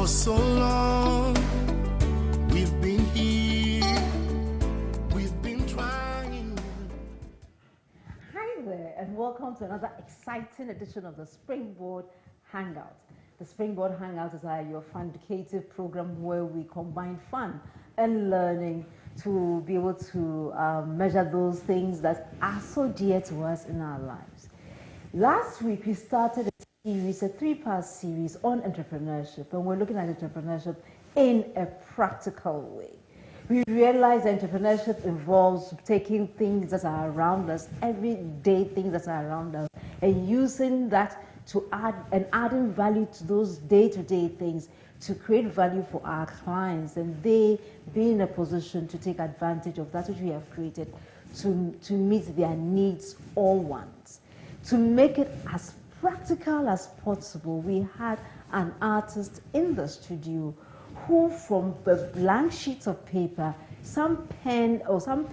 For so long, we've been here, we've been trying. Hi there, and welcome to another exciting edition of the Springboard Hangout. The Springboard Hangout is your fun educative program where we combine fun and learning to be able to measure those things that are so dear to us in our lives. Last week, we started a series, a 3-part series on entrepreneurship, and we're looking at entrepreneurship in a practical way. We realize that entrepreneurship involves taking things that are around us, everyday things that are around us, and using that to adding value to those day-to-day things to create value for our clients, and they be in a position to take advantage of that which we have created to meet their needs or wants. To make it as practical as possible, we had an artist in the studio who, from the blank sheets of paper, some pen or some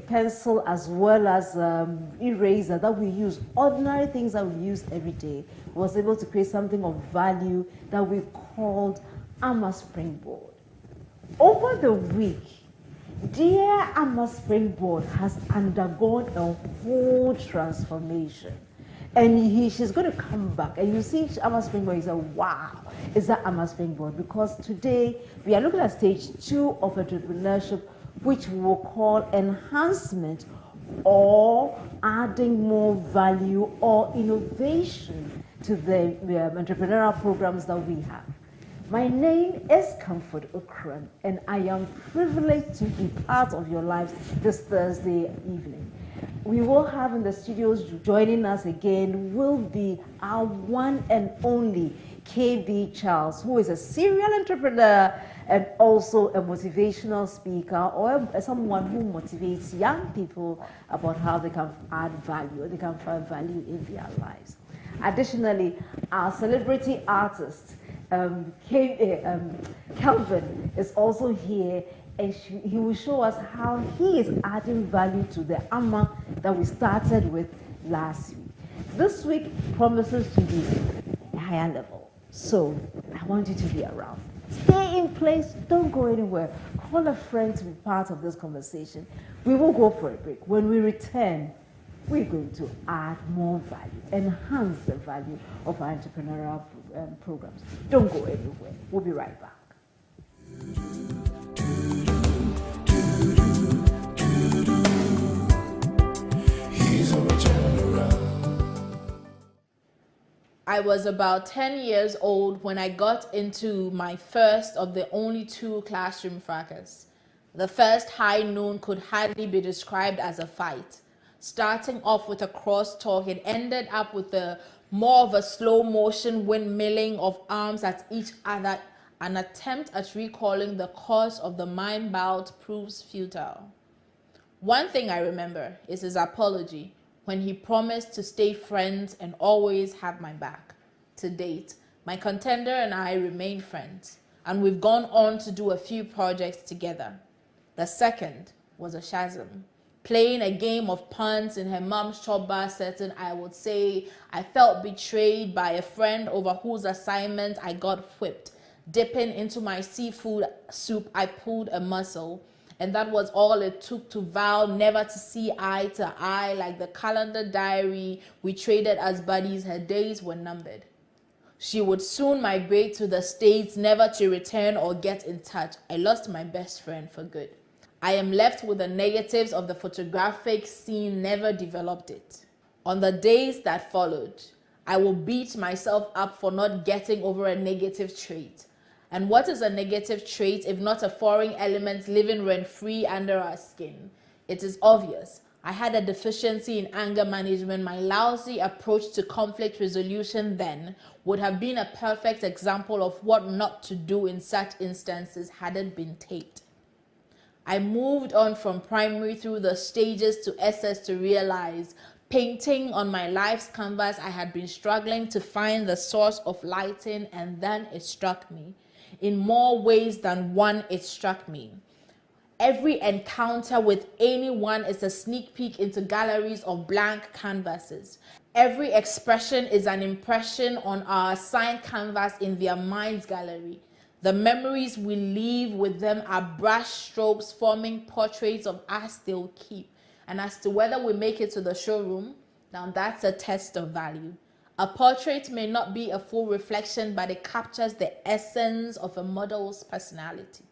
pencil, as well as eraser that we use, ordinary things that we use every day, was able to create something of value that we called Amma Springboard. Over the week, dear Amma Springboard has undergone a whole transformation. And she's going to come back. And you see Amma Springboard, you say, wow, is that Amma Springboard? Because today we are looking at stage 2 of entrepreneurship, which we will call enhancement or adding more value or innovation to the entrepreneurial programs that we have. My name is Comfort Okran, and I am privileged to be part of your lives this Thursday evening. We will have in the studios joining us again will be our one and only KB Charles, who is a serial entrepreneur and also a motivational speaker, or someone who motivates young people about how they can add value, they can find value in their lives. Additionally, our celebrity artist, Kelvin, is also here, and he will show us how he is adding value to the Amma that we started with last week. This week promises to be a higher level, so I want you to be around. Stay in place, don't go anywhere. Call a friend to be part of this conversation. We will go for a break. When we return, we're going to add more value, enhance the value of our entrepreneurial programs. Don't go anywhere. We'll be right back. I was about 10 years old when I got into my first of the only 2 classroom fracas. The first high noon could hardly be described as a fight. Starting off with a crosstalk, it ended up with more of a slow motion windmilling of arms at each other. An attempt at recalling the cause of the mind bout proves futile. One thing I remember is his apology when he promised to stay friends and always have my back. To date, my contender and I remain friends, and we've gone on to do a few projects together. The second was a chasm. Playing a game of puns in her mom's chop bar setting, I would say I felt betrayed by a friend over whose assignment I got whipped. Dipping into my seafood soup, I pulled a muscle, and that was all it took to vow never to see eye to eye. Like the calendar diary we traded as buddies, her days were numbered. She would soon migrate to the States, never to return or get in touch. I lost my best friend for good. I am left with the negatives of the photographic scene, never developed it. On the days that followed, I will beat myself up for not getting over a negative trait. And what is a negative trait if not a foreign element living rent-free under our skin? It is obvious. I had a deficiency in anger management. My lousy approach to conflict resolution then would have been a perfect example of what not to do in such instances had it been taped. I moved on from primary through the stages to SS to realize, painting on my life's canvas, I had been struggling to find the source of lighting, and then it struck me. In more ways than one, it struck me. every encounter with anyone is a sneak peek into galleries of blank canvases. Every expression is an impression on our assigned canvas in their mind's gallery. The memories we leave with them are brush strokes forming portraits of us they'll keep. And as to whether we make it to the showroom, now that's a test of value. A portrait may not be a full reflection, but it captures the essence of a model's personality.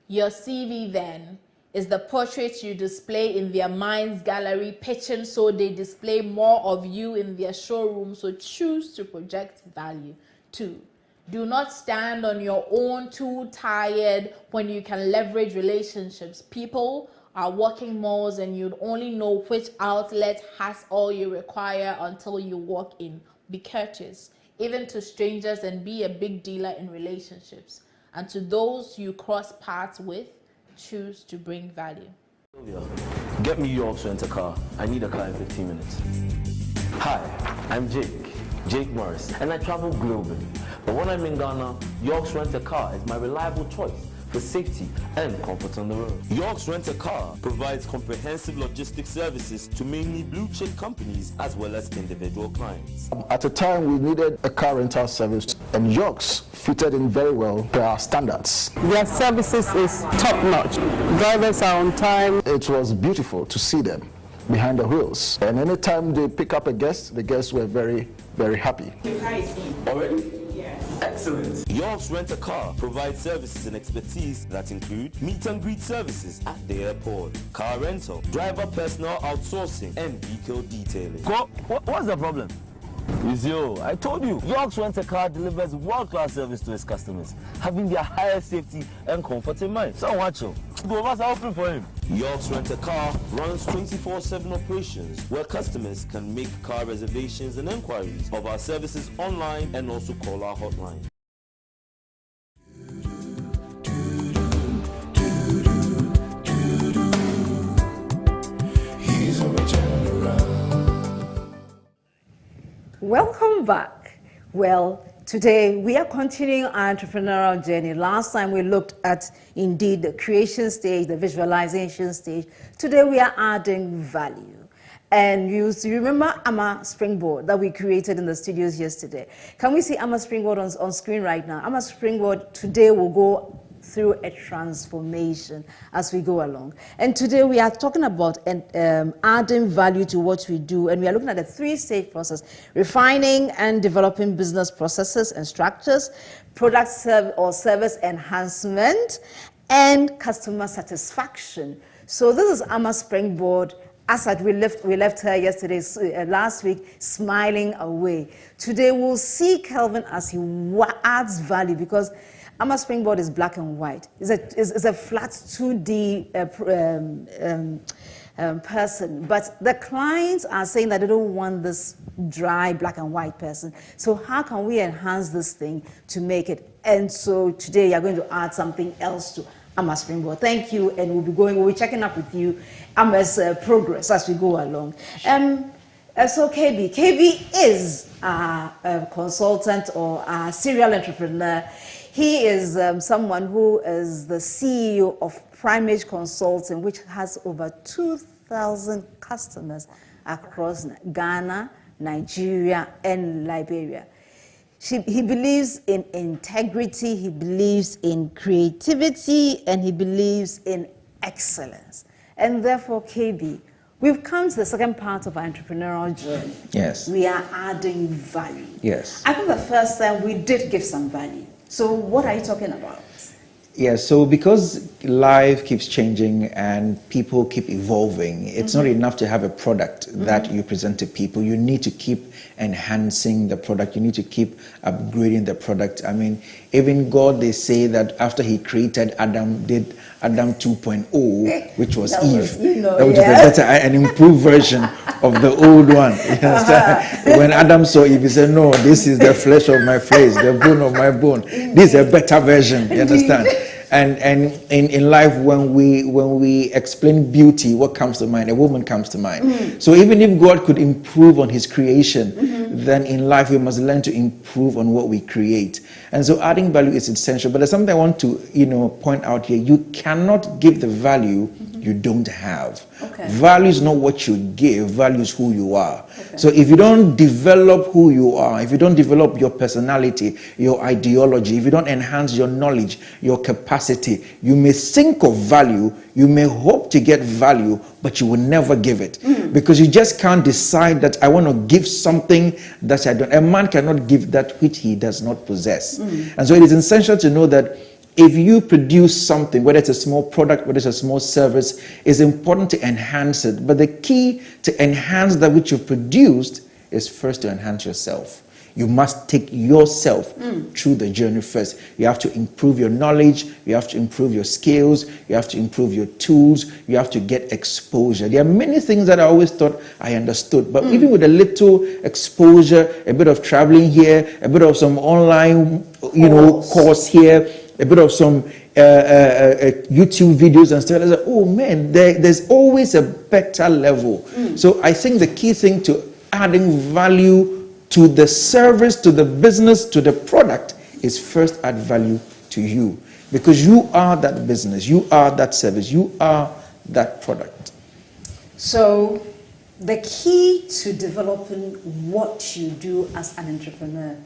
Your CV then is the portrait you display in their mind's gallery, pitching so they display more of you in their showroom, so choose to project value. 2. Do not stand on your own too tired when you can leverage relationships. People are walking malls and you'd only know which outlet has all you require until you walk in. Be courteous, even to strangers, and be a big dealer in relationships. And to those you cross paths with, choose to bring value. Get me York's rent-a-car. I need a car in 15 minutes. Hi, I'm Jake Morris, and I travel globally. But when I'm in Ghana, York's Rent-A-Car is my reliable choice for safety and comfort on the road. York's Rent-A-Car provides comprehensive logistics services to mainly blue-chip companies as well as individual clients. At a time we needed a car rental service, and York's fitted in very well to our standards. Their services is top-notch. Drivers are on time. It was beautiful to see them behind the wheels. And anytime they pick up a guest, the guests were very, very happy. Already? Excellent. York's Rent-A-Car provides services and expertise that include meet and greet services at the airport, car rental, driver personal outsourcing, and vehicle detailing. What's the problem? It's you. I told you. York's Rent-A-Car delivers world-class service to its customers, having their highest safety and comfort in mind. So watch you. Two of us are open for him. York's Rent-A-Car runs 24/7 operations where customers can make car reservations and inquiries of our services online and also call our hotline. He's a turn around. Welcome back. Well, today we are continuing our entrepreneurial journey. Last time we looked at indeed the creation stage, the visualization stage. Today we are adding value. And you remember Amma Springboard that we created in the studios yesterday. Can we see Amma Springboard on screen right now? Amma Springboard today will go through a transformation as we go along. And today we are talking about adding value to what we do. And we are looking at a 3-stage process: refining and developing business processes and structures, product or service enhancement, and customer satisfaction. So this is Amma Springboard. As we left her yesterday, last week, smiling away. Today we'll see Kelvin as he adds value, because Amma Springboard is black and white. It's a flat 2D person. But the clients are saying that they don't want this dry black and white person. So how can we enhance this thing to make it? And so today you're going to add something else to Amma Springboard. Thank you, and we'll be checking up with you Amma's progress as we go along. So KB is a consultant or a serial entrepreneur. He is someone who is the CEO of Primage Consulting, which has over 2,000 customers across Ghana, Nigeria, and Liberia. He believes in integrity, he believes in creativity, and he believes in excellence. And therefore, KB, we've come to the second part of our entrepreneurial journey. Yes. We are adding value. Yes. I think the first time we did give some value. So what are you talking about? Yeah, so because life keeps changing and people keep evolving, it's not enough to have a product that you present to people. You need to keep enhancing the product. You need to keep upgrading the product. I mean, even God, they say that after he created Adam, did Adam 2.0, which was Eve. That was a better, an improved version of the old one. You understand? When Adam saw Eve, he said, no, this is the flesh of my flesh, the bone of my bone. This is a better version. You understand? And in life, when we explain beauty, what comes to mind? A woman comes to mind. So even if God could improve on his creation, then in life we must learn to improve on what we create. And so adding value is essential. But there's something I want to, point out here. You cannot give the value you don't have. Okay. Value is not what you give, value is who you are. Okay. So if you don't develop who you are, if you don't develop your personality, your ideology, if you don't enhance your knowledge, your capacity, you may think of value, you may hope to get value, but you will never give it. Because you just can't decide that I want to give something that I don't. A man cannot give that which he does not possess. And so it is essential to know that if you produce something, whether it's a small product, whether it's a small service, it's important to enhance it. But the key to enhance that which you've produced is first to enhance yourself. You must take yourself through the journey first. You have to improve your knowledge, you have to improve your skills, you have to improve your tools, you have to get exposure. There are many things that I always thought I understood, but even with a little exposure, a bit of traveling here, a bit of some online, course here, a bit of some YouTube videos and stuff, I was like, oh man, there's always a better level. So I think the key thing to adding value to the service, to the business, to the product is first add value to you. Because you are that business, you are that service, you are that product. So the key to developing what you do as an entrepreneur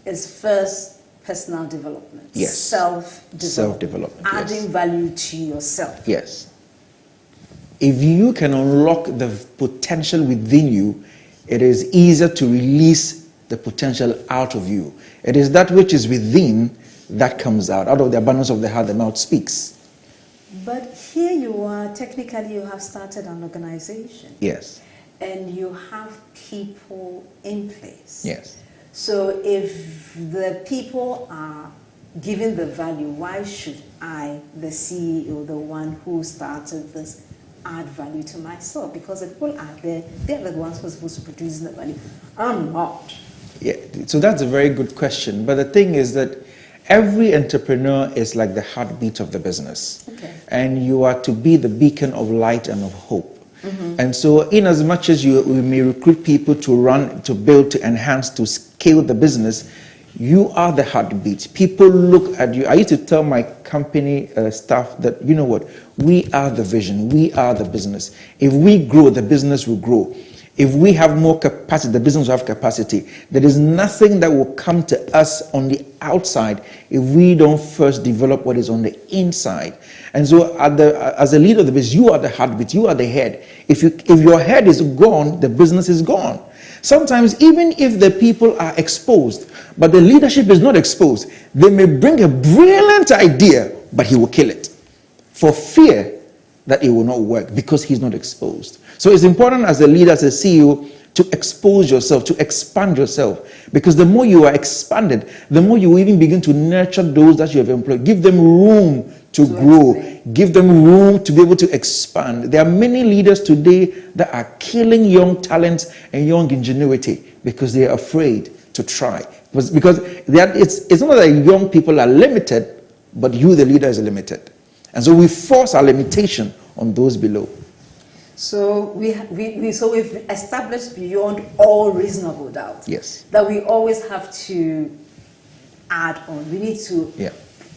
is first personal development. Yes. Self-development. Adding value to yourself. Yes. If you can unlock the potential within you, it is easier to release the potential out of you. It is that which is within that comes out. Out of the abundance of the heart, the mouth speaks. But here you are, technically you have started an organization. Yes. And you have people in place. Yes. So if the people are giving the value, why should I, the CEO, the one who started this, add value to myself? Because the people are there, they're the ones who are supposed to produce the value. I'm not. Yeah, so that's a very good question. But the thing is that every entrepreneur is like the heartbeat of the business. Okay. And you are to be the beacon of light and of hope. And so in as much as you may recruit people to run, to build, to enhance, to scale the business, you are the heartbeat. People look at you. I used to tell my company staff that, you know what, we are the vision, we are the business. If we grow, the business will grow. If we have more capacity, the business will have capacity. There is nothing that will come to us on the outside if we don't first develop what is on the inside. And so as a leader of the business, you are the heartbeat, you are the head. If your head is gone, the business is gone. Sometimes even if the people are exposed, but the leadership is not exposed, they may bring a brilliant idea, but he will kill it for fear that it will not work because he's not exposed. So it's important as a leader, as a CEO, to expose yourself, to expand yourself. Because the more you are expanded, the more you will even begin to nurture those that you have employed. Give them room to grow. Give them room to be able to expand. There are many leaders today that are killing young talents and young ingenuity because they are afraid to try. Because it's not that young people are limited, but you, the leader, is limited. And so we force our limitation on those below. So we've established beyond all reasonable doubt, yes, that we always have to add on. We need to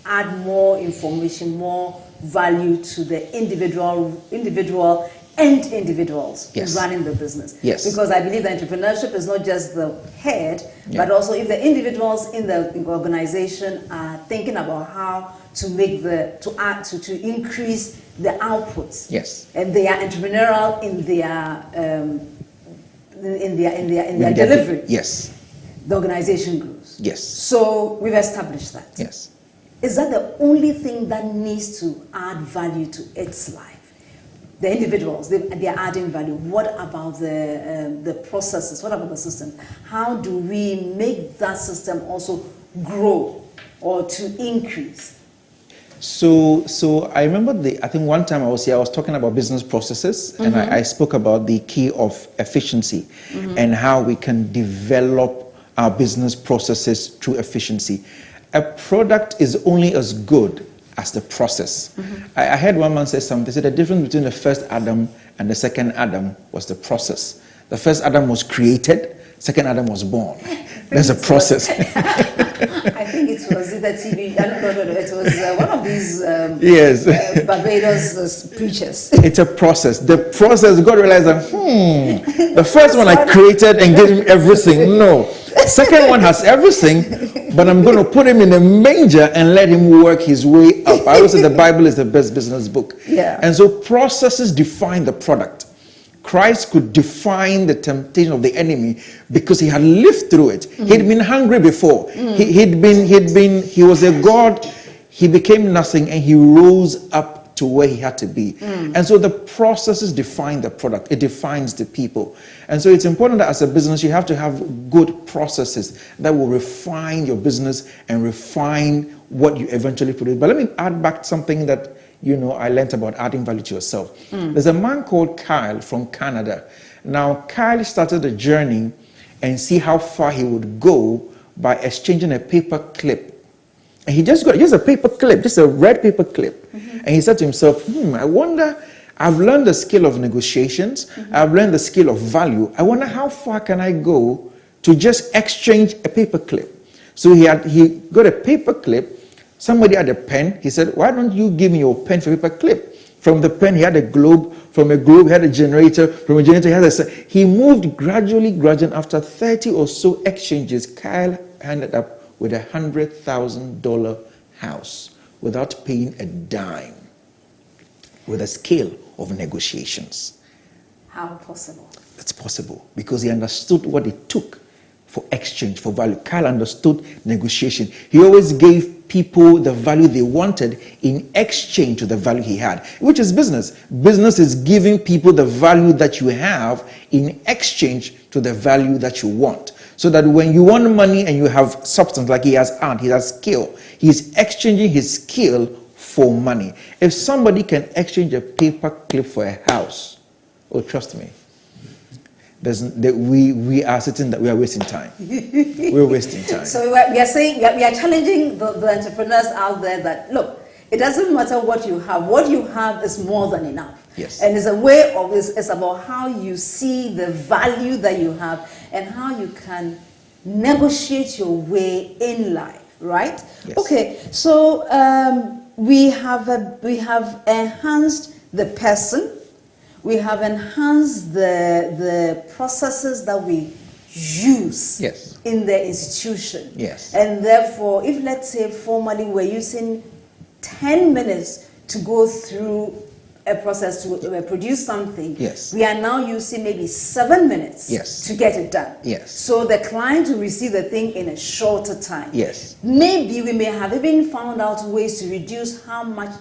add more information, more value to the individual and individuals running the business. Yes. Because I believe that entrepreneurship is not just the head, but also if the individuals in the organization are thinking about how to make to increase the outputs. Yes. And they are entrepreneurial in their delivery. Yes. The organization grows. Yes. So we've established that. Yes. Is that the only thing that needs to add value to its life? The individuals, they are adding value. What about the processes? What about the system? How do we make that system also grow or to increase? So I remember I think one time I was here, I was talking about business processes, and I spoke about the key of efficiency and how we can develop our business processes through efficiency. A product is only as good as the process. I heard one man say something. He said the difference between the first Adam and the second Adam was the process. The first Adam was created, second Adam was born. There's a process. I think it was the TV. No. It was one of these Yes. Barbados preachers. It's a process. The process, God realized that, the first one I created and gave him everything. No. Second one has everything, but I'm going to put him in a manger and let him work his way up. I always say the Bible is the best business book. Yeah. And so processes define the product. Christ could define the temptation of the enemy because he had lived through it. He'd been hungry before. He was a God. He became nothing and he rose up to where he had to be. And so the processes define the product. It defines the people. And so it's important that as a business, you have to have good processes that will refine your business and refine what you eventually produce. But let me add back something that I learned about adding value to yourself. There's a man called Kyle from Canada. Now, Kyle started a journey and see how far he would go by exchanging a paper clip. And he just got a paper clip, just a red paper clip. And he said to himself, I wonder, I've learned the skill of negotiations. I've learned the skill of value. I wonder how far can I go to just exchange a paper clip. So he got a paper clip. Somebody had a pen. He said, why don't you give me your pen for paper clip? From the pen, he had a globe. From a globe, he had a generator. From a generator, he had he moved gradually. After 30 or so exchanges, Kyle ended up with $100,000 house without paying a dime, with a skill of negotiations. How possible? It's possible because he understood what it took for exchange, for value. Kyle understood negotiation. He always gave people the value they wanted in exchange to the value he had, which is business. Business is giving people the value that you have in exchange to the value that you want. So that when you want money and you have substance, like he has art, he has skill, he's exchanging his skill for money. If somebody can exchange a paper clip for a house, oh, trust me, we are sitting that we are wasting time. We're wasting time. So we are saying, we are challenging the entrepreneurs out there that, look, it doesn't matter what you have. What you have is more than enough. Yes. And it's a way of, it's about how you see the value that you have and how you can negotiate your way in life, right? Yes. Okay, so we have enhanced the person. We have enhanced the processes that we use in the institution. Yes. And therefore, if let's say formally we're using 10 minutes to go through a process to produce something, we are now using maybe 7 minutes to get it done. Yes. So the client will receive the thing in a shorter time. Yes. Maybe we may have even found out ways to reduce how much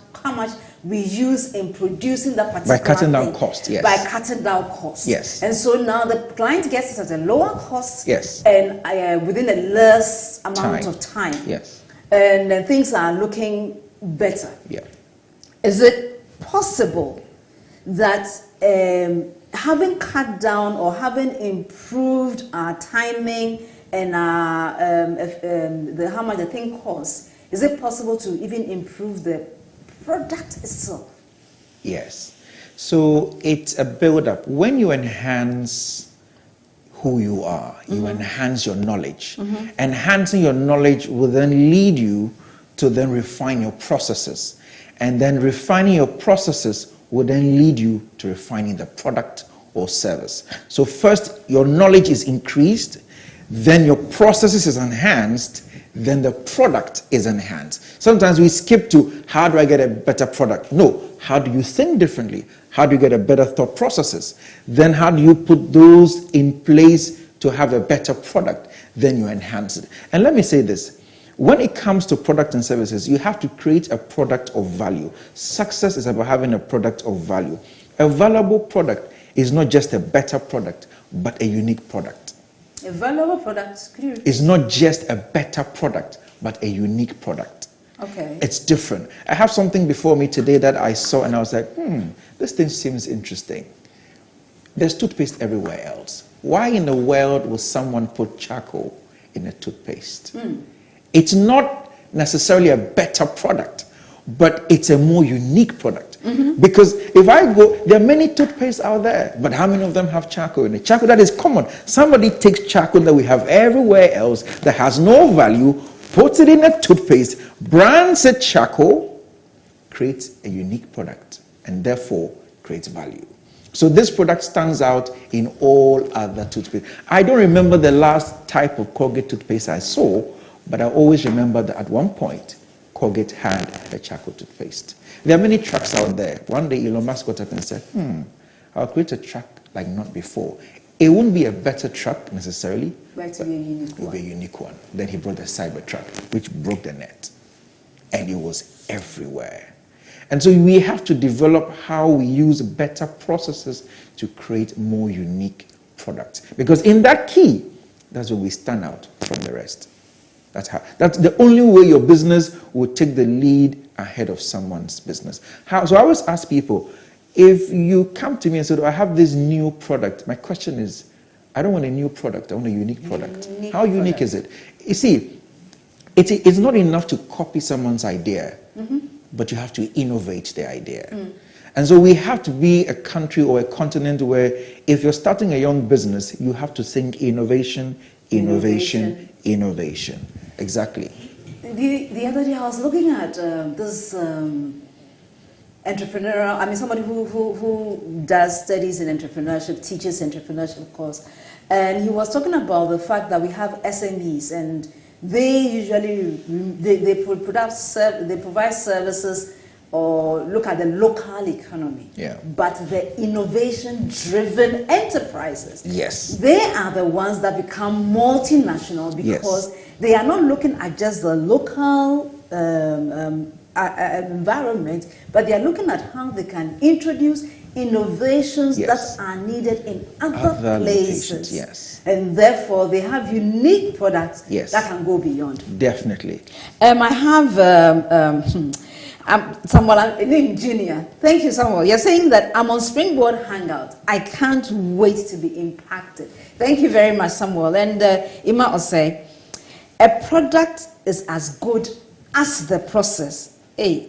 we use in producing that particular by cutting thing. down cost. Yes. By cutting down costs. Yes. And so now the client gets it at a lower cost. Yes. And within a less amount of time. Yes. And then things are looking better. Yeah. Is it possible that having cut down or having improved our timing and our how much the thing costs, is it possible to even improve the product itself? Yes. So it's a build-up. When you enhance who you are, you enhance your knowledge. Enhancing your knowledge will then lead you to then refine your processes. And then refining your processes will then lead you to refining the product or service. So first, your knowledge is increased, then your processes is enhanced, then the product is enhanced. Sometimes we skip to, how do I get a better product? No, how do you think differently? How do you get a better thought processes? Then how do you put those in place to have a better product? Then you enhance it. And let me say this. When it comes to product and services, you have to create a product of value. Success is about having a product of value. A valuable product is not just a better product, but a unique product. A valuable product? It's not just a better product, but a unique product. Okay. It's different. I have something before me today that I saw and I was like, this thing seems interesting. There's toothpaste everywhere else. Why in the world would someone put charcoal in a toothpaste? It's not necessarily a better product, but it's a more unique product. Because if I go, there are many toothpastes out there, but how many of them have charcoal in it? Charcoal that is common. Somebody takes charcoal that we have everywhere else that has no value, puts it in a toothpaste, brands it charcoal, creates a unique product, and therefore creates value. So this product stands out in all other toothpaste. I don't remember the last type of Colgate toothpaste I saw, but I always remember that at one point, Colgate had a charcoal toothpaste. There are many trucks out there. One day Elon Musk got up and said, I'll create a truck like not before. It won't be a better truck necessarily, But to be a unique it will one. be a unique one. Then he brought the Cybertruck, which broke the net. And it was everywhere. And so we have to develop how we use better processes to create more unique products. Because in that key, that's where we stand out from the rest. That's the only way your business will take the lead ahead of someone's business. So I always ask people, if you come to me and say, I have this new product, my question is, I don't want a new product, I want a unique product. How unique is it? You see, it's not enough to copy someone's idea, but you have to innovate the idea. And so we have to be a country or a continent where if you're starting a young business, you have to think innovation, innovation, innovation. Exactly. The other day I was looking at this entrepreneurial, somebody who does studies in entrepreneurship, teaches entrepreneurship course, and he was talking about the fact that we have SMEs and they usually, they provide services or look at the local economy. Yeah. But the innovation-driven enterprises, Yes. they are the ones that become multinational because they are not looking at just the local environment, but they are looking at how they can introduce innovations that are needed in other places. Yes. And therefore, they have unique products Yes. that can go beyond. Definitely. I have Samuel named Junior. Thank you, Samuel. You're saying that I'm on Springboard Hangout. I can't wait to be impacted. Thank you very much, Samuel. And Ima will say, a product is as good as the process. Hey.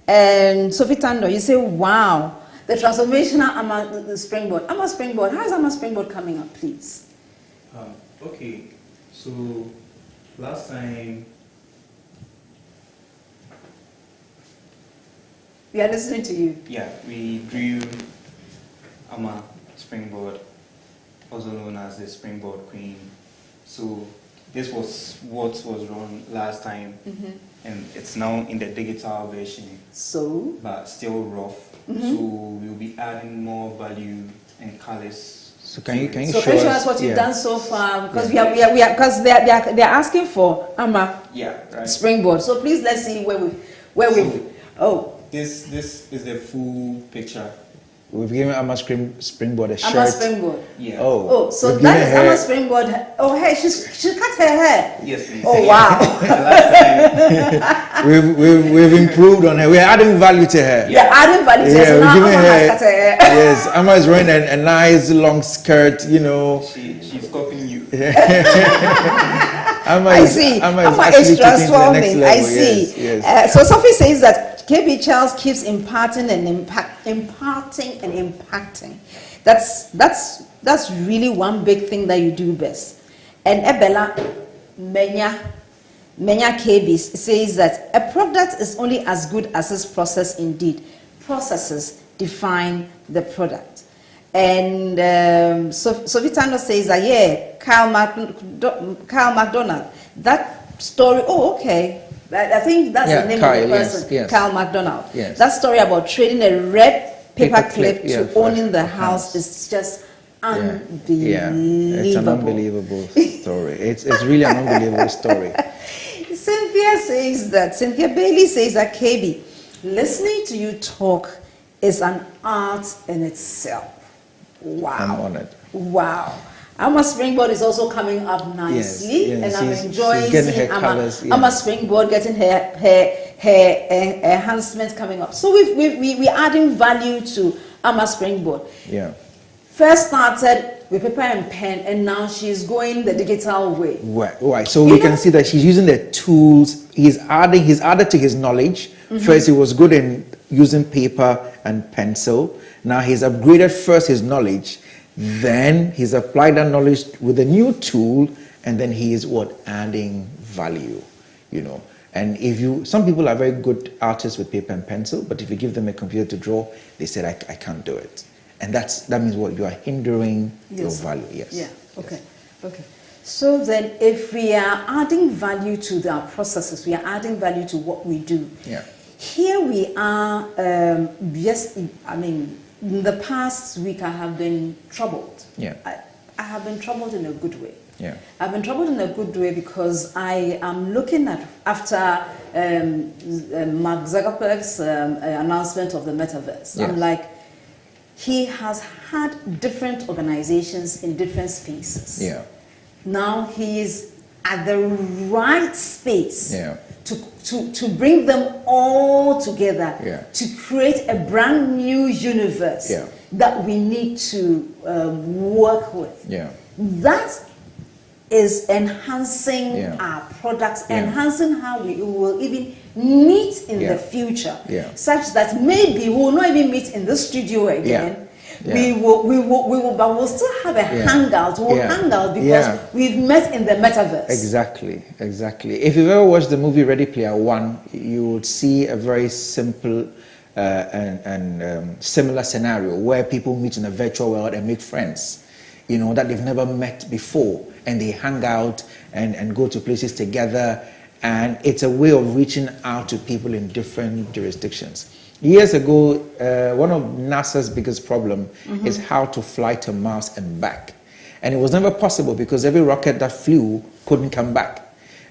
And Sophie Tando, you say, wow, the transformational Springboard. I'm a Springboard. How is I'm a Springboard coming up, please? Okay, so last time, We are listening to you. yeah, we drew Amma Springboard, also known as the Springboard Queen. So this was what was run last time, and it's now in the digital version, So, but still rough. So we'll be adding more value and colors. So can you so can you show us what you've done so far? Because because they're asking for Amma Yeah, right. Springboard. So please let's see where we. This is the full picture. We've given Amma Springboard a shirt. Amma Springboard. Yeah. Oh, so we've that given is her- Amma Springboard. Oh, hey, she cut her hair. Yes, please. Oh, wow. We've improved on her. We're adding value to her. You're adding value to her. So we're now giving Amma her. has cut her hair. Yes, Amma is wearing a nice long skirt. You know, She's copying you. Amma I is, see. Amma Amma actually is taking it to the next transforming. level. I see. Yes, yes. So Sophie says that KB Charles keeps imparting and imparting and impacting. That's really one big thing that you do best. And Ebella Menya KB says that a product is only as good as its process. Indeed, processes define the product. And Sophie Tando says that Kyle McDonald, that story. Oh, okay. I think that's the name Kyle, of the person, yes. Kyle McDonald. Yes. That story about trading a red paper clip to for owning the a house is just unbelievable. Yeah, it's an unbelievable story. It's really an unbelievable story. Cynthia Bailey says that KB, listening to you talk is an art in itself. Wow. I'm honored. Wow. Amma Springboard is also coming up nicely, Yes, and I'm she's enjoying getting seeing her colours, Amma Springboard getting her enhancements coming up. So we're adding value to Amma Springboard. Yeah. First started with paper and pen, and now she's going the digital way. Right. So we can see that she's using the tools. He's added to his knowledge. First, he was good in using paper and pencil. Now he's upgraded first his knowledge, then he's applied that knowledge with a new tool, and then he is what? Adding value, you know. And some people are very good artists with paper and pencil, but if you give them a computer to draw, they said, I can't do it. And that means what? You are hindering your value. Yes. Yeah. Okay. Okay. So then if we are adding value to our processes, we are adding value to what we do. Yeah. Here we are, yes, I mean, in the past week I have been troubled. Yeah. I have been troubled in a good way. Yeah. I've been troubled in a good way because I am looking at, after Mark Zuckerberg's announcement of the metaverse, Yeah. I'm like, he has had different organizations in different spaces. Yeah. Now he is at the right space Yeah. to bring them all together, Yeah. to create a brand new universe Yeah. that we need to work with. Yeah. That is enhancing Yeah. our products, Yeah. enhancing how we will even meet in Yeah. the future, Yeah. such that maybe we will not even meet in the studio again. Yeah. We will, but we'll still have a Yeah. hangout. We'll Yeah. hang out because Yeah. we've met in the metaverse. Exactly, exactly. If you've ever watched the movie Ready Player One, you would see a very simple and similar scenario where people meet in a virtual world and make friends, you know, that they've never met before, and they hang out and go to places together, and it's a way of reaching out to people in different jurisdictions. Years ago, one of NASA's biggest problem is how to fly to Mars and back. And it was never possible because every rocket that flew couldn't come back.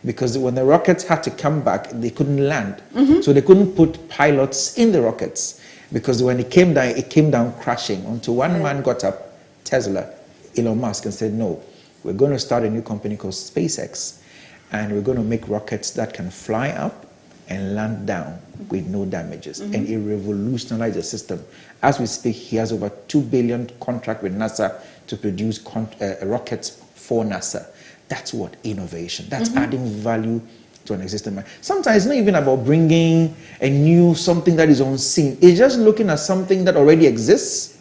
Because when the rockets had to come back, they couldn't land. So they couldn't put pilots in the rockets. Because when it came down crashing until one man got up, Tesla, Elon Musk, and said, no, we're going to start a new company called SpaceX. And we're going to make rockets that can fly up and land down with no damages. And it revolutionized the system. As we speak, he has over $2 billion contract with NASA to produce rockets for NASA. That's what innovation. That's adding value to an existing market. Sometimes it's not even about bringing a new something that is unseen. It's just looking at something that already exists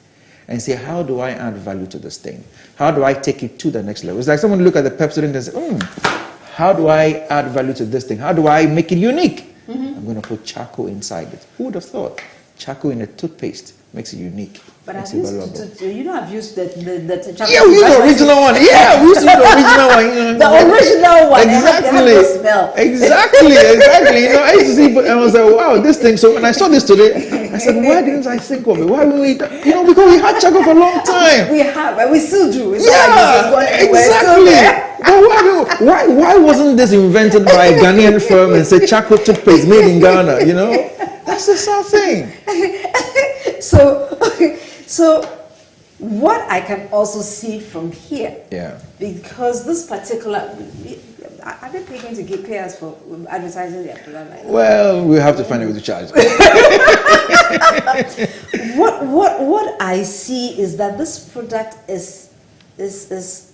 and say, how do I add value to this thing? How do I take it to the next level? It's like someone look at the Pepsodent and say, how do I add value to this thing? How do I make it unique? I'm going to put charcoal inside it. Who would have thought? Charcoal in a toothpaste makes it unique. But makes I've it valuable. I've used the Yeah, we use the original one. Yeah, we use the original one. The original one. Exactly. The smell. Exactly. You know, I used to see, and I was like, wow, this thing. So when I saw this today, I said, why didn't I think of it? Why would we? You know, because we had charcoal for a long time. We have, and we still do. It's Exactly. But why wasn't this invented by a Ghanaian firm and said charcoal toothpaste made in Ghana? You know, that's the sad thing. So what I can also see from here, because this particular, are they going to pay us for advertising their product like that? Well, we have to find a way to charge. What I see is that this product is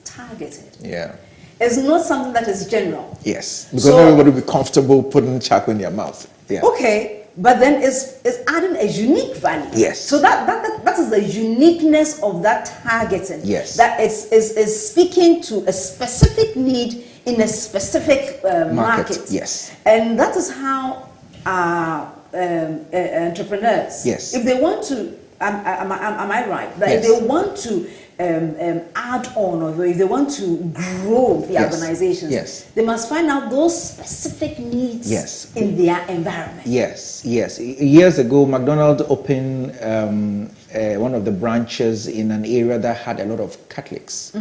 targeted. Yeah. It's not something that is general. Yes, because everybody will be comfortable putting charcoal in their mouth. Yeah. Okay, but then it's adding a unique value. Yes. So that is the uniqueness of that targeting. Yes. That is speaking to a specific need in a specific market. Yes. And that is how entrepreneurs. Yes. If they want to, am I right? That Yes. if they want to add on, or if they want to grow the organizations, they must find out those specific needs in their environment. Yes. Years ago, McDonald's opened one of the branches in an area that had a lot of Catholics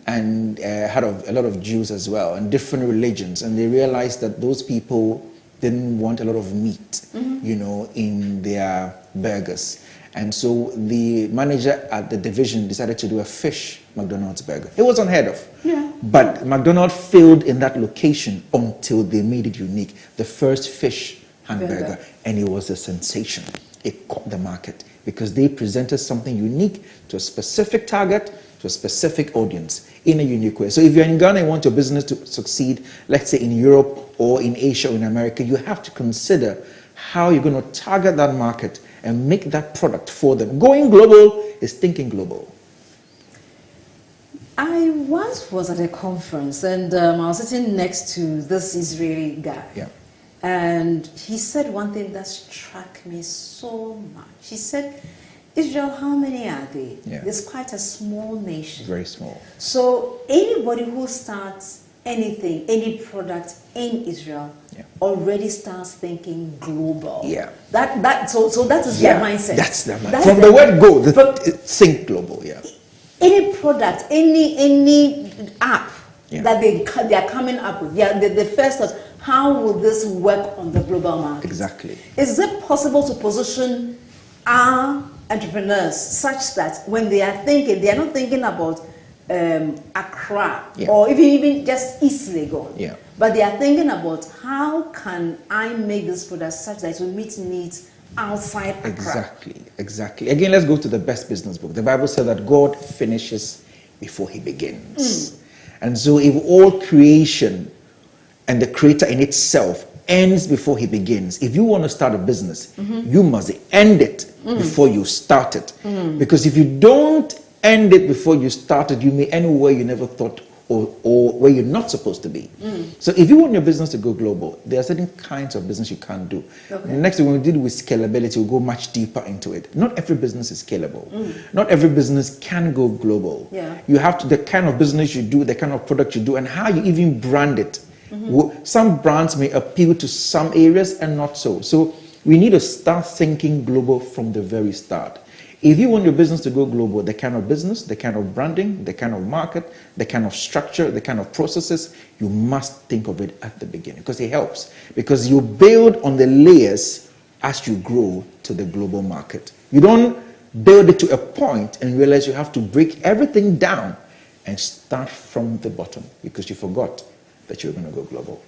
and had a lot of Jews as well, and different religions. And they realized that those people didn't want a lot of meat, you know, in their burgers. And so the manager at the division decided to do a fish McDonald's burger. It was unheard of. Yeah. But McDonald's failed in that location until they made it unique. The first fish hamburger. And it was a sensation. It caught the market because they presented something unique to a specific target, to a specific audience in a unique way. So if you're in Ghana and want your business to succeed, let's say in Europe or in Asia or in America, you have to consider how you're going to target that market and make that product for them. Going global is thinking global. I once was at a conference and I was sitting next to this Israeli guy. Yeah. And he said one thing that struck me so much. He said, Israel, how many are they? Yeah. It's quite a small nation. Very small. So anybody who starts anything, any product in Israel, already starts thinking global. Yeah. So that is their mindset. That's their mindset. From the word go, think global, yeah. Any product, any app that they are coming up with, the first thought, how will this work on the global market? Exactly. Is it possible to position our entrepreneurs such that when they are thinking, they are not thinking about Accra or even just East Legon, but they are thinking about how can I make this product such that it will meet needs outside Accra? Exactly. Again, let's go to the best business book. The Bible said that God finishes before he begins. And so if all creation and the creator in itself ends before he begins, if you want to start a business, you must end it before you start it. Because if you don't end it before you start it, you may end where you never thought or where you're not supposed to be. So if you want your business to go global, there are certain kinds of business you can't do. Next, when we deal with scalability, we'll go much deeper into it. Not every business is scalable. Not every business can go global. You have to, the kind of business you do, the kind of product you do, and how you even brand it. Some brands may appeal to some areas and not so. So we need to start thinking global from the very start. If you want your business to go global, the kind of business, the kind of branding, the kind of market, the kind of structure, the kind of processes, you must think of it at the beginning because it helps. Because you build on the layers as you grow to the global market. You don't build it to a point and realize you have to break everything down and start from the bottom because you forgot that you're going to go global.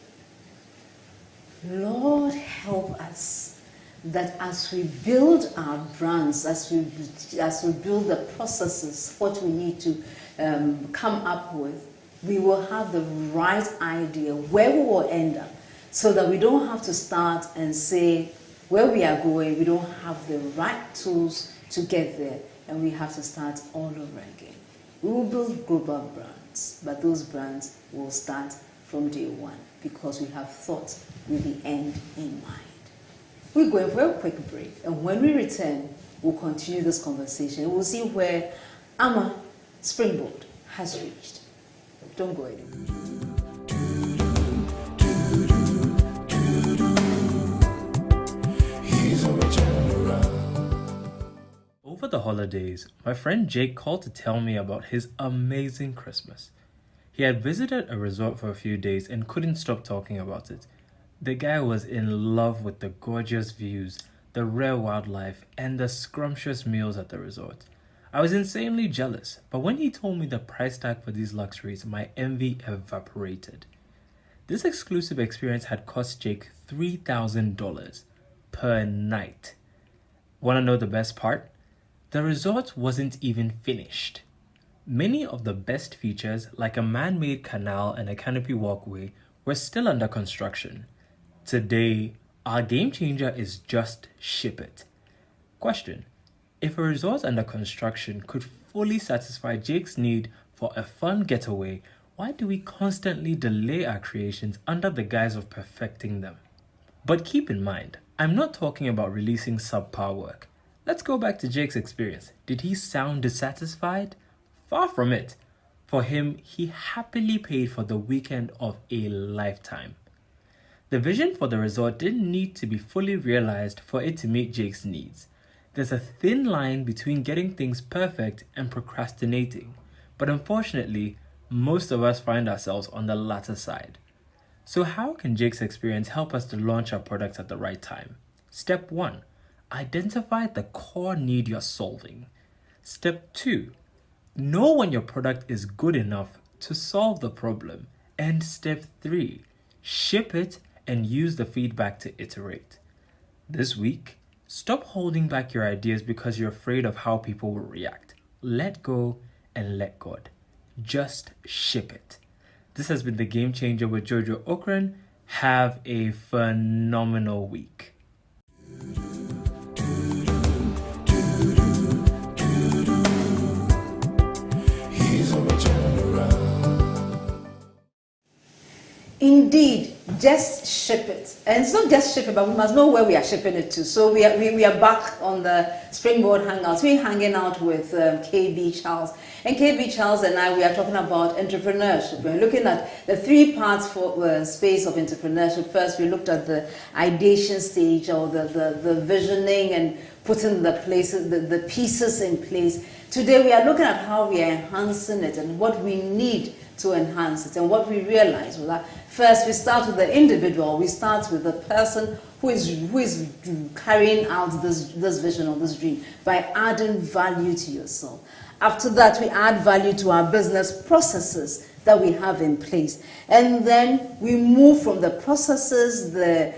Lord, help us that as we build our brands, as we build the processes, what we need to come up with, we will have the right idea where we will end up so that we don't have to start and say where we are going, we don't have the right tools to get there, and we have to start all over again. We will build global brands, but those brands will start from day one because we have thought with the end in mind. We're going for a quick break, and when we return, we'll continue this conversation. We'll see where Amma Springboard has reached. Don't go anywhere. Over the holidays, my friend Jake called to tell me about his amazing Christmas. He had visited a resort for a few days and couldn't stop talking about it. The guy was in love with the gorgeous views, the rare wildlife, and the scrumptious meals at the resort. I was insanely jealous, but when he told me the price tag for these luxuries, my envy evaporated. This exclusive experience had cost Jake $3,000 per night. Want to know the best part? The resort wasn't even finished. Many of the best features, like a man-made canal and a canopy walkway, were still under construction. Today, our game changer is just ship it. Question: if a resort under construction could fully satisfy Jake's need for a fun getaway, why do we constantly delay our creations under the guise of perfecting them? But keep in mind, I'm not talking about releasing subpar work. Let's go back to Jake's experience. Did he sound dissatisfied? Far from it. For him, he happily paid for the weekend of a lifetime. The vision for the resort didn't need to be fully realized for it to meet Jake's needs. There's a thin line between getting things perfect and procrastinating, but unfortunately, most of us find ourselves on the latter side. So how can Jake's experience help us to launch our products at the right time? Step 1. Identify the core need you're solving. Step 2. Know when your product is good enough to solve the problem. And step 3. Ship it and use the feedback to iterate. This week, stop holding back your ideas because you're afraid of how people will react. Let go and let God. Just ship it. This has been The Game Changer with Jojo Okran. Have a phenomenal week. indeed just ship it. And it's not just ship it, but we must know where we are shipping it to. So we are back on the Springboard Hangouts. We're hanging out with KB Charles. And KB Charles and I, we are talking about entrepreneurship. We're looking at the 3 parts for space of entrepreneurship. First, we looked at the ideation stage, or the visioning and putting the pieces in place. Today, we are looking at how we are enhancing it and what we need to enhance it and what we realize with that. First, we start with the individual. We start with the person who is carrying out this vision or this dream by adding value to yourself. After that, we add value to our business processes that we have in place. And then we move from the processes, the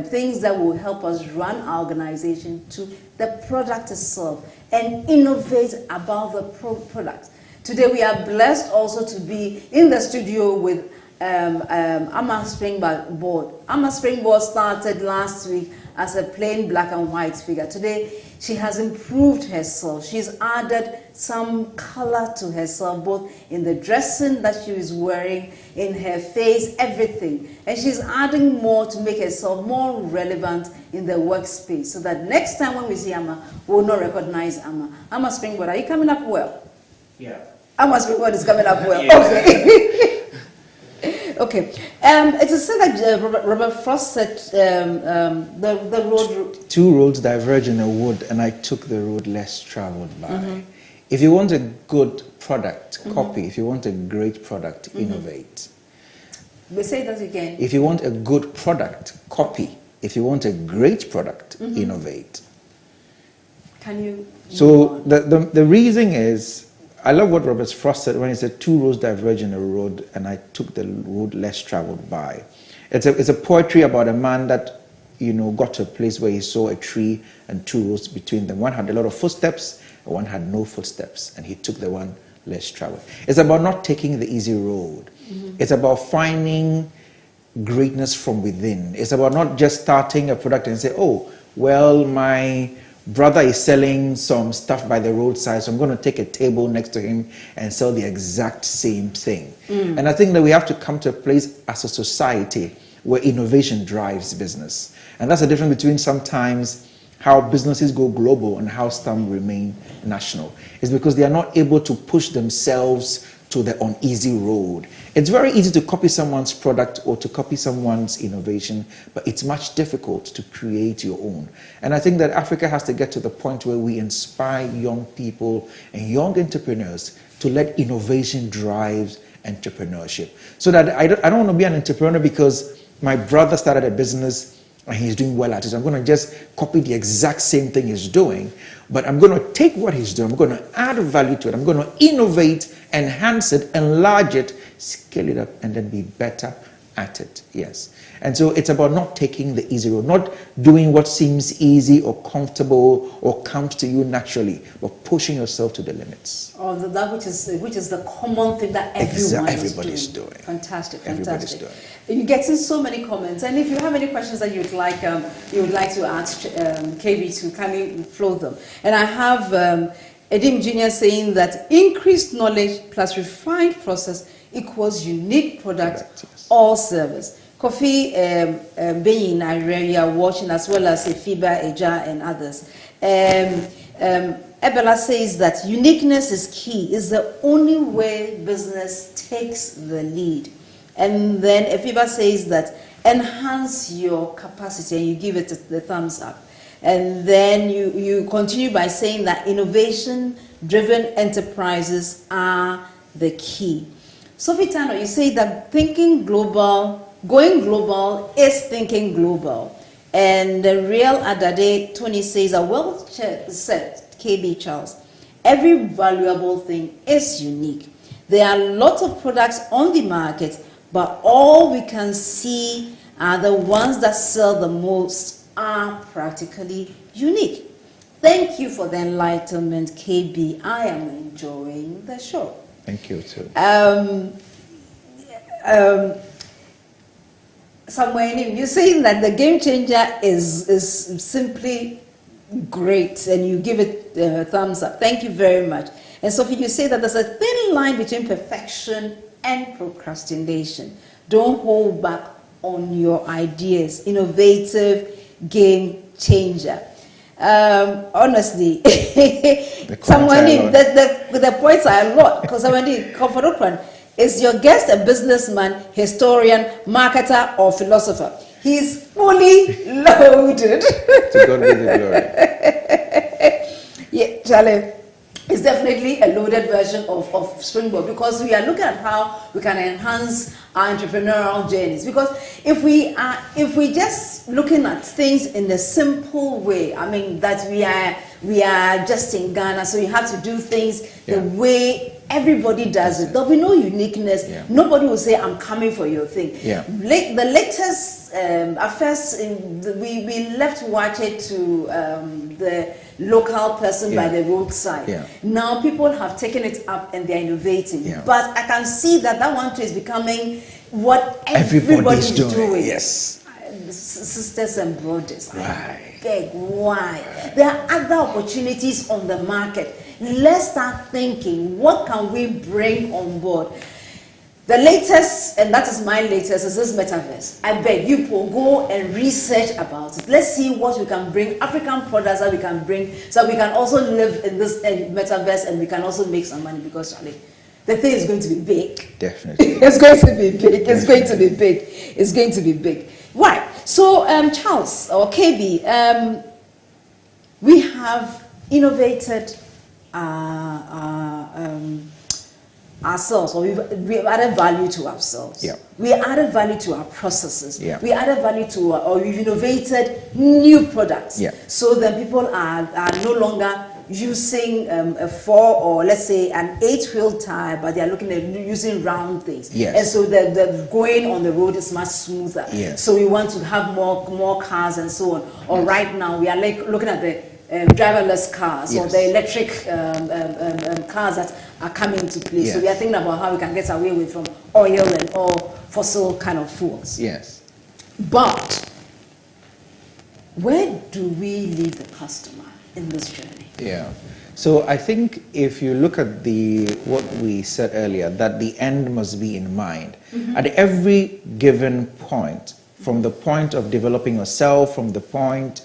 things that will help us run our organization, to the product itself and innovate about the product. Today we are blessed also to be in the studio with Amma Springboard. Amma Springboard started last week as a plain black and white figure. Today she has improved herself. She's added some color to herself, both in the dressing that she is wearing, in her face, everything. And she's adding more to make herself more relevant in the workspace, so that next time when we see Amma, we will not recognize Amma. Amma Springboard, are you coming up well? Yeah. Amma Springboard is coming up well. Yeah. Okay. Okay. It is said that Robert Frost said the road... 2 roads diverge in a wood, and I took the road less traveled by. If you want a good product, copy. If you want a great product, innovate. We say that again. If you want a good product, copy. If you want a great product, innovate. Can you... So the reason is, I love what Robert Frost said when he said 2 roads diverge in a road, and I took the road less traveled by. It's a poetry about a man that, got to a place where he saw a tree and 2 roads between them. One had a lot of footsteps, and one had no footsteps, and he took the one less traveled. It's about not taking the easy road. It's about finding greatness from within. It's about not just starting a product and say, oh, well, my brother is selling some stuff by the roadside, so I'm going to take a table next to him and sell the exact same thing. And I think that we have to come to a place as a society where innovation drives business. And that's the difference between sometimes how businesses go global and how some remain national. It's because they are not able to push themselves to the uneasy road. It's very easy to copy someone's product or to copy someone's innovation, but it's much difficult to create your own. And I think that Africa has to get to the point where we inspire young people and young entrepreneurs to let innovation drive entrepreneurship. So that I don't want to be an entrepreneur because my brother started a business and he's doing well at it. I'm going to just copy the exact same thing he's doing, but I'm going to take what he's doing, I'm going to add value to it, I'm going to innovate, enhance it, enlarge it, scale it up, and then be better at it. Yes. And so it's about not taking the easy road, not doing what seems easy or comfortable or comes to you naturally, but pushing yourself to the limits. Or that which is the common thing that everybody's doing. Fantastic, Everybody's fantastic. doing. You're getting so many comments, and if you have any questions that you would like to ask KB to kindly flow them. And I have Edim Jr. saying that increased knowledge plus refined process equals unique product or service. Kofi being in Nigeria watching, as well as Efiba, Eja, and others. Ebela says that uniqueness is key, is the only way business takes the lead. And then Efiba says that enhance your capacity, and you give it the thumbs up. And then you continue by saying that innovation-driven enterprises are the key. Sophie Tano, you say that thinking global, going global is thinking global. And the real Adade Tony says, a well said, KB Charles, every valuable thing is unique. There are lots of products on the market, but all we can see are the ones that sell the most are practically unique. Thank you for the enlightenment, KB. I am enjoying the show. Thank you too. Somewhere in you're saying that the game changer is simply great, and you give it a thumbs up. Thank you very much. And Sophie, you say that there's a thin line between perfection and procrastination. Don't hold back on your ideas. Innovative, game changer. Honestly, the points are a lot because somebody Comfort is your guest a businessman, historian, marketer, or philosopher? He's fully loaded. To God be the glory. Yeah, Charlie. It's definitely a loaded version of Springboard because we are looking at how we can enhance our entrepreneurial journeys. Because if we just looking at things in a simple way, I mean that we are just in Ghana, so you have to do things the way everybody does it. There'll be no uniqueness. Yeah. Nobody will say, "I'm coming for your thing." Yeah. The latest, at first, we left watch it to the local person by the roadside. Yeah. Now people have taken it up and they're innovating. Yeah. But I can see that one too is becoming what everybody's doing. Yes. Sisters and brothers. Right. I beg, why? There are other opportunities on the market. Let's start thinking, what can we bring on board? The latest, and that is my latest, is this metaverse. I beg you, Paul, go and research about it. Let's see what we can bring, African products that we can bring, so we can also live in this metaverse and we can also make some money because, Charlie, the thing is going to be big. Definitely. It's going to be big. It's going to be big. It's going to be big. Right. So, Charles or KB, we have innovated ourselves, or we've added value to ourselves. Yeah. We added value to our processes. Yeah. We added value to, or we've innovated new products. Yeah. So then people are no longer using a 4 or let's say an 8-wheel tire, but they are looking at using round things. Yes. And so the going on the road is much smoother. Yes. So we want to have more cars and so on. Or right now we are like looking at the driverless cars or the electric cars that are coming into play. Yes. So we are thinking about how we can get away with from oil and all fossil kind of fuels. Yes. But where do we leave the customer in this journey? Yeah. So I think if you look at what we said earlier, that the end must be in mind. Mm-hmm. At every given point, from the point of developing yourself, from the point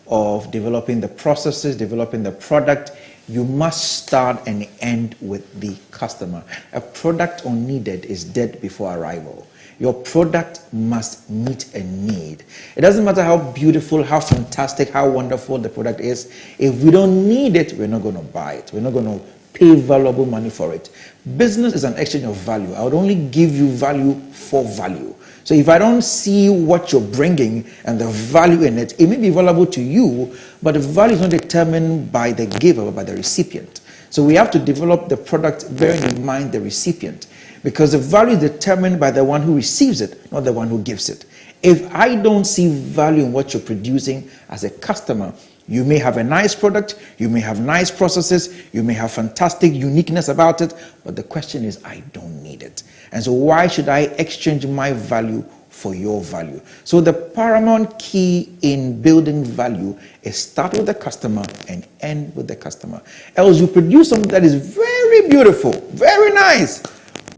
of developing the processes, developing the product, you must start and end with the customer. A product unneeded is dead before arrival. Your product must meet a need. It doesn't matter how beautiful, how fantastic, how wonderful the product is. If we don't need it, we're not going to buy it. We're not going to pay valuable money for it. Business is an exchange of value. I would only give you value for value. So if I don't see what you're bringing and the value in it, it may be valuable to you, but the value is not determined by the giver, but by the recipient. So we have to develop the product bearing in mind the recipient, because the value is determined by the one who receives it, not the one who gives it. If I don't see value in what you're producing as a customer, you may have a nice product, you may have nice processes, you may have fantastic uniqueness about it, but the question is, I don't need it. And so why should I exchange my value for your value? So the paramount key in building value is start with the customer and end with the customer. Else you produce something that is very beautiful, very nice,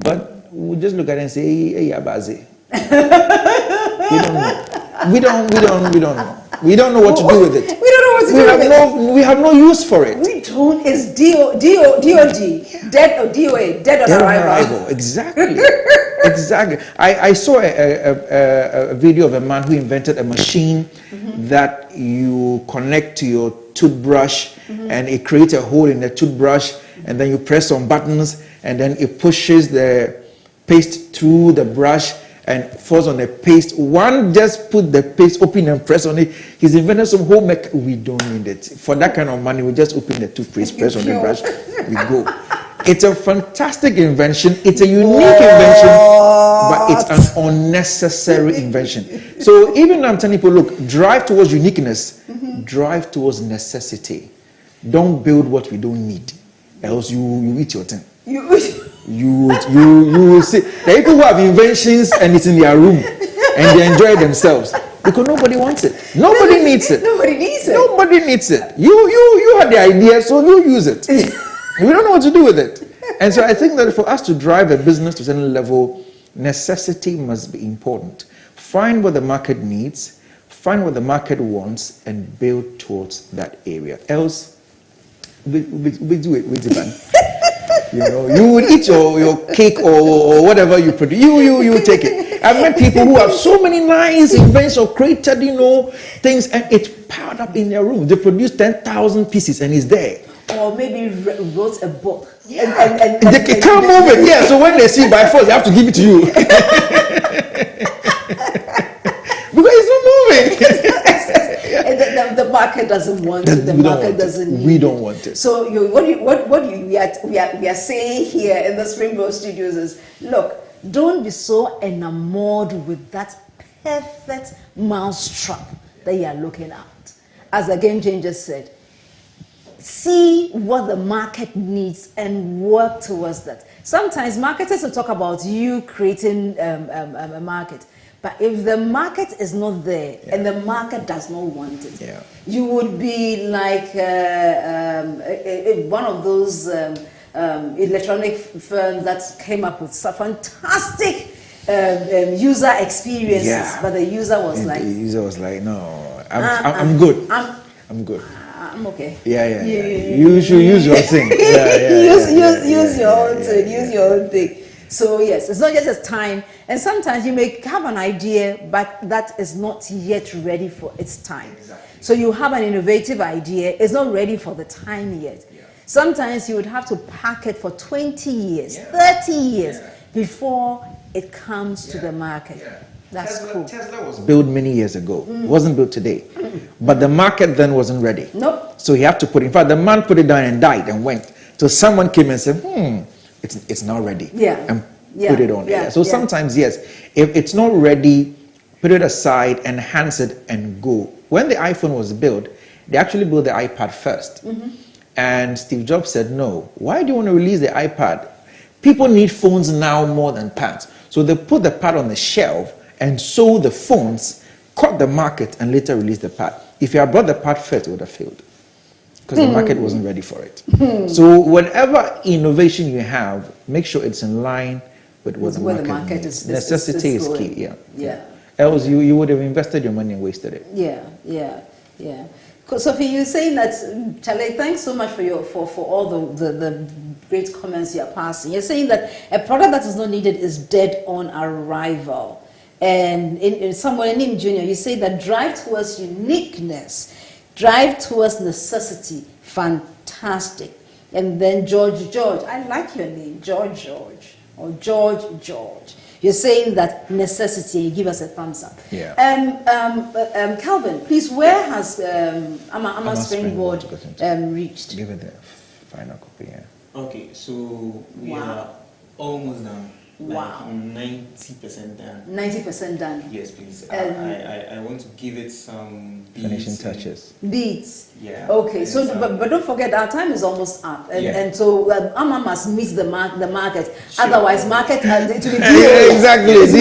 but we'll just look at it and say, hey, Abazi. We don't know. We don't know what to do with it. We don't know what to do with it. We have no use for it. We don't. It's DOD, dead or DOA, dead on arrival. Exactly. Exactly. I saw a video of a man who invented a machine that you connect to your toothbrush and it creates a hole in the toothbrush, and then you press some buttons and then it pushes the paste through the brush and falls on the paste. One just put the paste, open and press on it. He's invented some whole we don't need it. For that kind of money, we just open the toothpaste, press on the brush, we go. It's a fantastic invention. It's a unique invention, but it's an unnecessary invention. So even I'm telling people, look, drive towards uniqueness, drive towards necessity. Don't build what we don't need, else you eat your thing. You will see. There are people who have inventions and it's in their room and they enjoy themselves because nobody wants it. Nobody needs it. Nobody needs it. Nobody needs it. You had the idea, so you use it. We don't know what to do with it. And so I think that for us to drive a business to a certain level, Necessity must be important. Find what the market needs, find what the market wants, and build towards that area. Else, we do it with the man. You know, you would eat your cake or whatever you produce. You take it. I've met people who have so many nice inventions or created, you know, things, and it's piled up in their room. They produce 10,000 pieces and it's there. Or maybe wrote a book. Yeah. And they can't move it. Yeah, so when they see it by force, they have to give it to you. Because it's not moving. And the market doesn't want it. The market doesn't need it. We don't want it. So we are saying here in the Springboard Studios is, look, don't be so enamored with that perfect mousetrap that you are looking at. As the Game Changer said, see what the market needs and work towards that. Sometimes marketers will talk about you creating a market. But if the market is not there and the market does not want it, you would be like one of those electronic firms that came up with some fantastic user experiences, but the user was like, no, I'm good. I'm good. I'm okay. Yeah. You should use your thing. Use your own thing. Use your own thing. So yes, it's not just a time, and sometimes you may have an idea, but that is not yet ready for its time. Exactly. So you have an innovative idea, it's not ready for the time yet. Yeah. Sometimes you would have to pack it for 20 years, 30 years before it comes to the market. Yeah. That's cool. Tesla was built many years ago. It wasn't built today. But the market then wasn't ready. Nope. So he had to put it. In fact, the man put it down and died and went. So someone came and said, it's not ready. And put it on there. So sometimes, yes, if it's not ready, put it aside, enhance it, and go. When the iPhone was built, they actually built the iPad first. And Steve Jobs said, no. Why do you want to release the iPad? People need phones now more than pads. So they put the pad on the shelf and sold the phones, caught the market, and later released the pad. If you had brought the pad first, it would have failed. Because the market wasn't ready for it. So whatever innovation you have, make sure it's in line with what the market needs. Necessity is key. Yeah. Else you would have invested your money and wasted it. Yeah. Sophie, you're saying that, Charlie, thanks so much for all the great comments you're passing. You're saying that a product that is not needed is dead on arrival. And in somewhere in Junior, you say that drive towards uniqueness, drive towards necessity, fantastic. And then George, I like your name, George, or George. You're saying that necessity, you give us a thumbs up. Yeah. Calvin, please, where has Amma Springboard reached? Give it the final copy, Okay, so we are almost done. Wow. 90% done. 90% done. Yes, please. I want to give it some finishing touches. Beats. Yeah. Okay. So, but don't forget, our time is almost up, and so Amma must meet the market. Sure. Otherwise, market it will be deal. Exactly. It's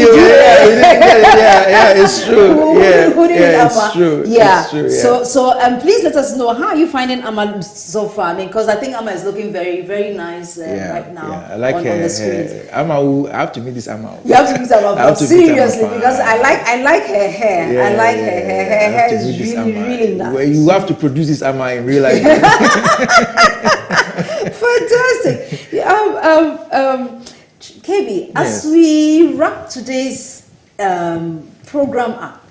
true. It's true. Yeah. It's true. So please let us know, how are you finding Amma so far? I mean, because I think Amma is looking very, very nice right now. Yeah, I like on the screen. Amma, I have to meet this Amma. You have to meet Amma seriously, because I like her hair. Yeah, I like her hair. Her hair is really nice. Well, you have to produce this Amma in real life. Fantastic. KB, as we wrap today's program up,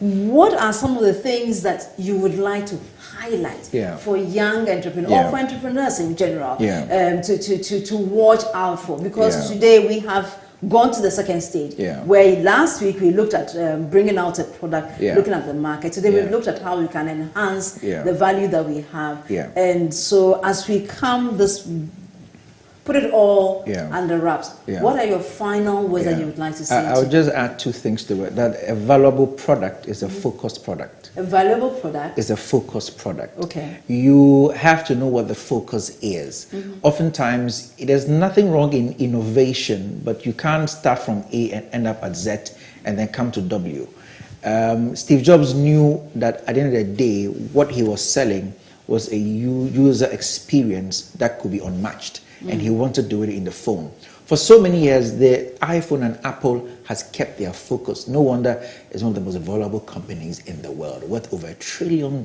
what are some of the things that you would like to highlight for young entrepreneurs or for entrepreneurs in general to watch out for? Because today we have gone to the second stage, where last week we looked at bringing out a product, looking at the market. Today we've looked at how we can enhance the value that we have. And so as we come put it all under wraps. What are your final words that you would like to say? I would just add two things to it. That a valuable product is a focused product. A valuable product is a focused product. Okay. You have to know what the focus is. Oftentimes, there's nothing wrong in innovation, but you can't start from A and end up at Z and then come to W. Steve Jobs knew that at the end of the day, what he was selling was a user experience that could be unmatched, and he wanted to do it in the phone. For so many years, the iPhone and Apple has kept their focus. No wonder it's one of the most valuable companies in the world, worth over $1 trillion.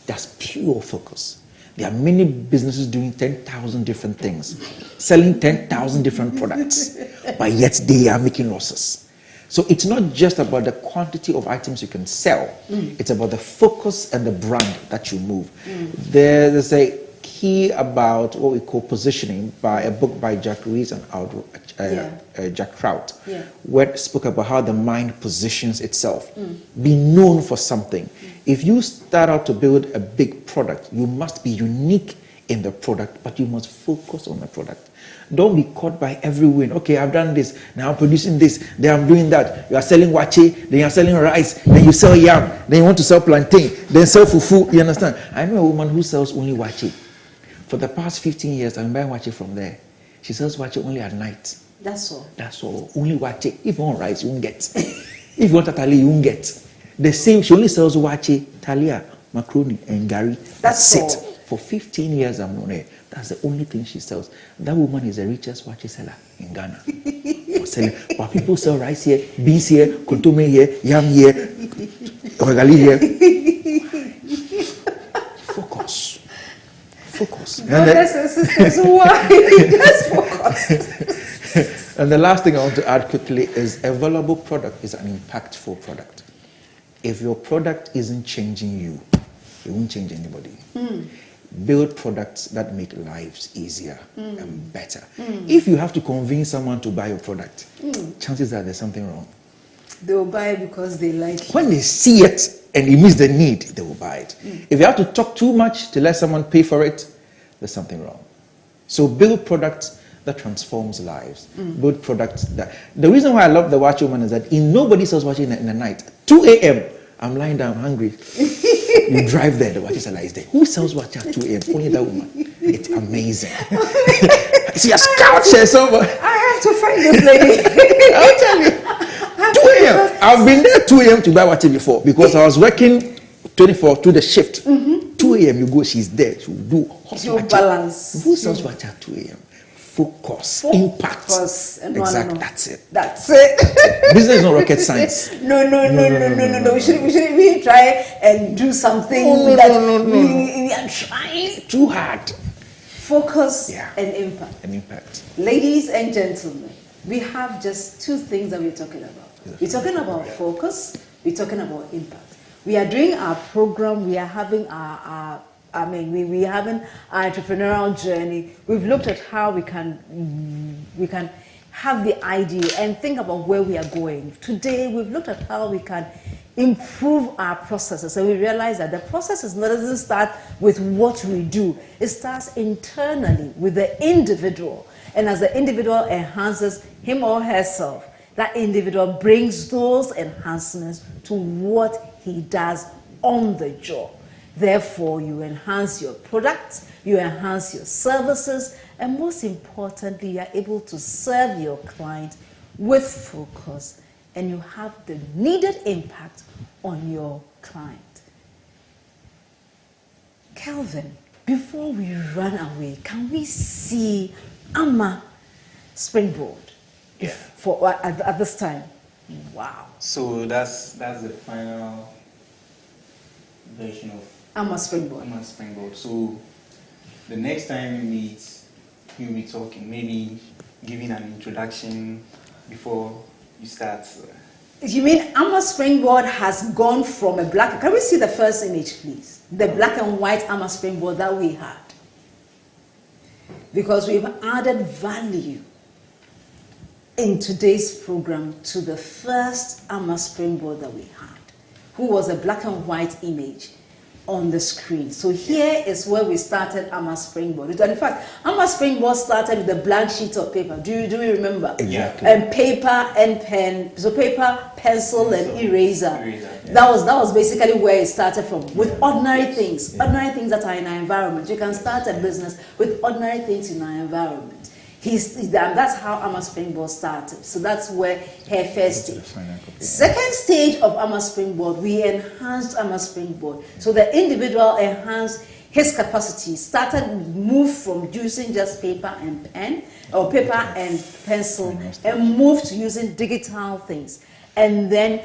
That's pure focus. There are many businesses doing 10,000 different things, selling 10,000 different products, but yet they are making losses. So it's not just about the quantity of items you can sell. It's about the focus and the brand that you move. There's a key about what we call positioning by a book by Jack Rees and Jack Trout, where it spoke about how the mind positions itself. Be known for something. If you start out to build a big product, you must be unique in the product, but you must focus on the product. Don't be caught by every win. Okay, I've done this, now I'm producing this, then I'm doing that. You are selling wache, then you're selling rice, then you sell yam, then you want to sell plantain, then sell fufu. You understand? I know a woman who sells only wache. For the past 15 years, I'm buying wache from there. She sells wache only at night. That's all. That's all. Only wache. If you want rice, you won't get. If you want tatali, you won't get. The same, she only sells wache, talia, macaroni, and gari. That's it. For 15 years, I'm known her. That's the only thing she sells. That woman is the richest wache seller in Ghana. For selling. But people sell rice here, beans here, kuntome here, yam here, ogali here. Focus. Focus. And the last thing I want to add quickly is a valuable product is an impactful product. If your product isn't changing you, it won't change anybody. Build products that make lives easier and better. If you have to convince someone to buy your product, chances are there's something wrong. They will buy it because they like it. When they see it and it meets the need, they will buy it. If you have to talk too much to let someone pay for it, there's something wrong. So build products that transforms lives. Build products that... The reason why I love the watch woman is that nobody sells watch in the night. 2 a.m., I'm lying down hungry. You drive there, the watch seller is there. Who sells watch at 2 a.m.? Only that woman. It's amazing. See a scout share somewhere. I have to find this lady. I'll tell you. 2 a.m. I've been there 2 a.m. to buy watch before because I was working 24 to the shift. 2 a.m. you go, she's there. She'll do hot Your balance. Who sells watch at 2 a.m.? Focus, impact. Exactly. That's it. That's it. Business is not rocket science. No. We shouldn't try and do something we are trying too hard. Focus and impact. And impact. Ladies and gentlemen, we have just two things that we're talking about. We're talking about focus. We're talking about impact. We are doing our program. We are having we're having our entrepreneurial journey. We've looked at how we can have the idea and think about where we are going. Today, we've looked at how we can improve our processes, and we realize that the process doesn't start with what we do. It starts internally with the individual, and as the individual enhances him or herself, that individual brings those enhancements to what he does on the job. Therefore, you enhance your products, you enhance your services, and most importantly, you are able to serve your client with focus, and you have the needed impact on your client. Kelvin, before we run away, can we see Amma Springboard at this time? Wow. So that's the final version of Amma Springboard. Amma Springboard. So the next time we meet, we'll be talking, maybe giving an introduction before you start. You mean Amma Springboard has gone from a black... Can we see the first image, please? The black and white Amma Springboard that we had. Because we've added value in today's program to the first Amma Springboard that we had, who was a black and white image on the screen. So here is where we started Amma Springboard. In fact, Amma Springboard started with a blank sheet of paper. Do you remember? Exactly. And paper and pen. So paper, pencil, and eraser. That was basically where it started from, with ordinary things. Ordinary things that are in our environment. You can start a business with ordinary things in our environment. That's how Amma Springboard started. So that's where her first stage. Second stage of Amma Springboard, we enhanced Amma Springboard. So the individual enhanced his capacity, moved from using just paper and pen or paper and pencil and moved to using digital things, and then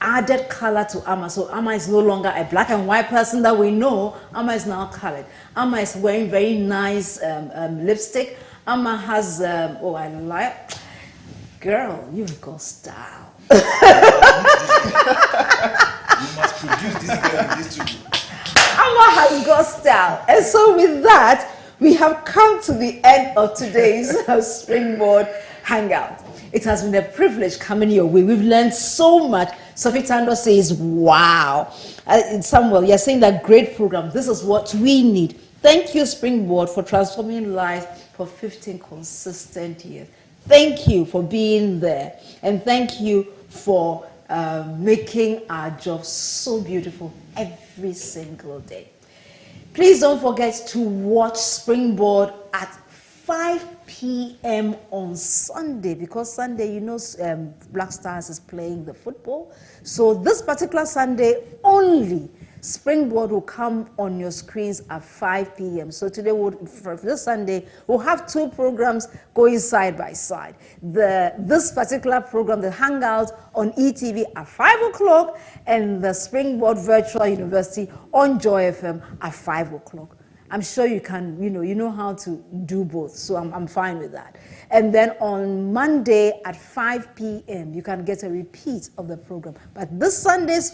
added color to Amma. So Amma is no longer a black and white person that we know. Amma is now colored. Amma is wearing very nice lipstick. Amma has oh, I like, girl, you've got style. You must produce this girl in this studio. Amma has got style. And so with that, we have come to the end of today's Springboard Hangout. It has been a privilege coming your way. We've learned so much. Sophie Tando says, wow. Samuel, you're saying that great program. This is what we need. Thank you, Springboard, for transforming lives for 15 consistent years. Thank you for being there. And thank you for making our job so beautiful every single day. Please don't forget to watch Springboard at 5 p.m. on Sunday, because Sunday, you know, Black Stars is playing the football. So this particular Sunday only, Springboard will come on your screens at 5 p.m. So today, for this Sunday, we'll have two programs going side by side. This particular program, the Hangout on ETV at 5 o'clock, and the Springboard Virtual University on Joy FM at 5 o'clock. I'm sure you can, you know how to do both, so I'm fine with that. And then on Monday at 5 p.m., you can get a repeat of the program. But this Sunday's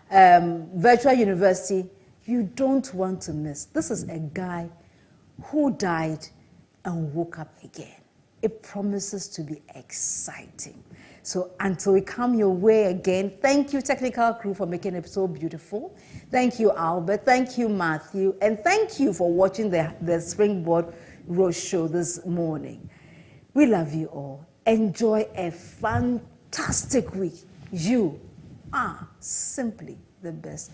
Virtual University, you don't want to miss. This is a guy who died and woke up again. It promises to be exciting. So until we come your way again, thank you, technical crew, for making it so beautiful. Thank you, Albert. Thank you, Matthew. And thank you for watching the Springboard Roadshow this morning. We love you all. Enjoy a fantastic week. You are simply the best.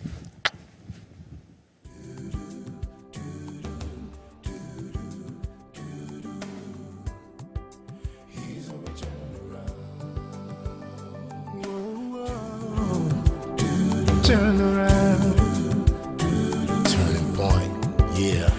Turn around. Turning point, yeah.